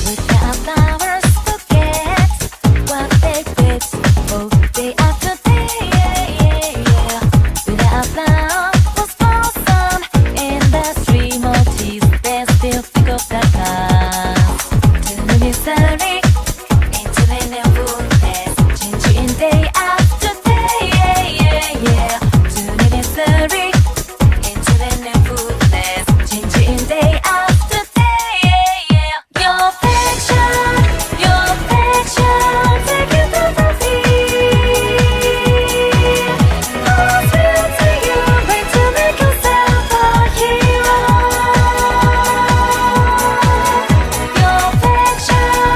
Without flowers, forget what they did. Oh, day after day, yeah, yeah, yeah. Without flowers, blossom in the stream of tears. They still think of that past. To the mystery, into the nevertheless, changing day after day, yeah, yeah, yeah. To the mystery, into the nevertheless, changing day after day, yeah, yeah. Your affection, take it to the feet. All's real to you, when to make yourself a hero. Your affection,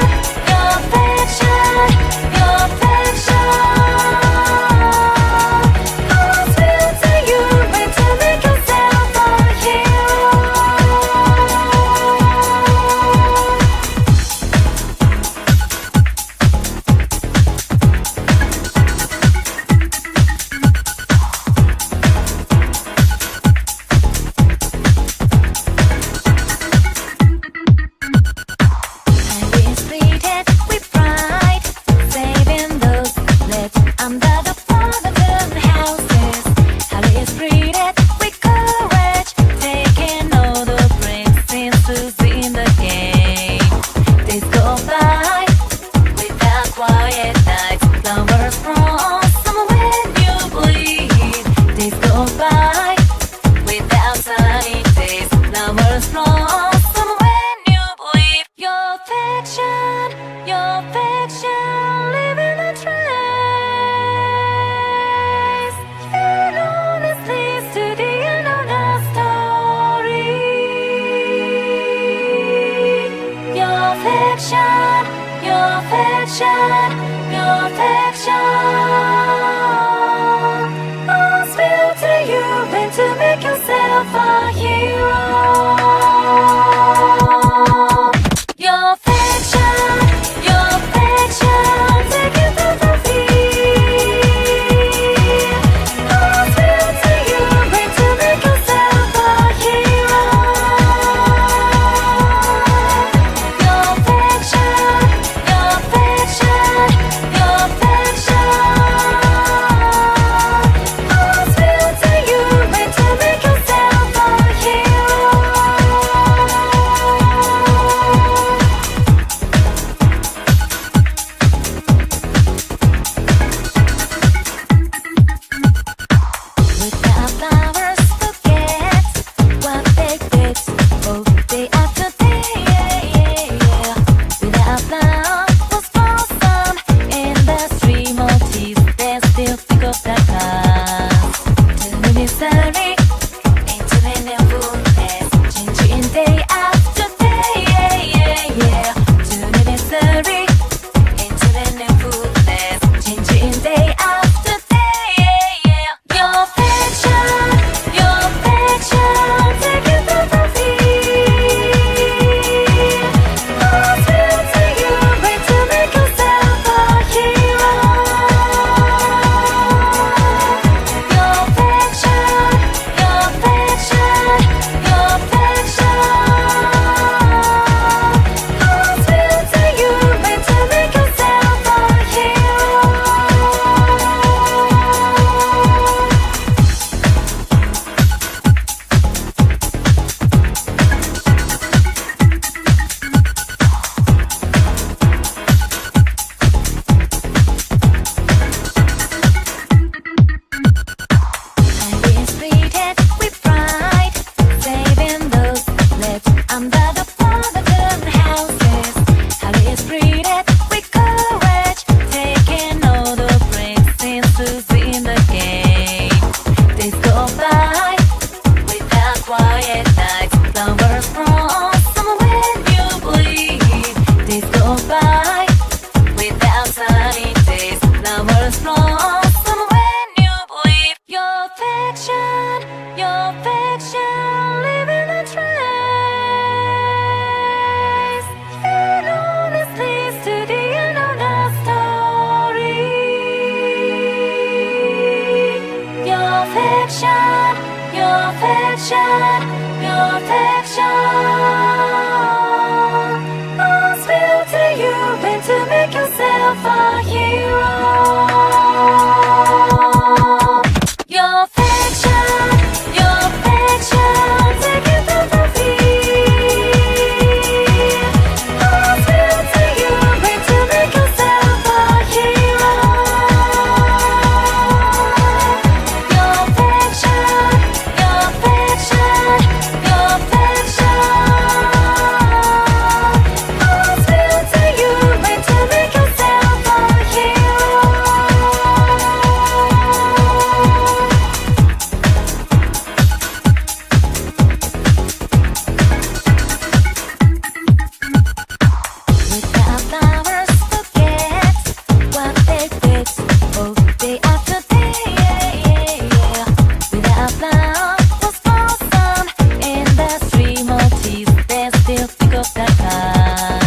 all's real to you, when to make yourself a hero. Highly inspired with pride, saving those left under the forgotten houses. Highly inspired with courage, taking all the bricks in the game. Days go by without quiet nights. Flowers blossom when you bleed. Days go by without sunny days. Flowers blossom when you believe. Your affection, leaving a trace. You know this leads to the end of the story. Your affection, all's real to you, when to make yourself a hero. Your affection, take it to the feet. All's real to you, when to make yourself a hero. Your affection, time.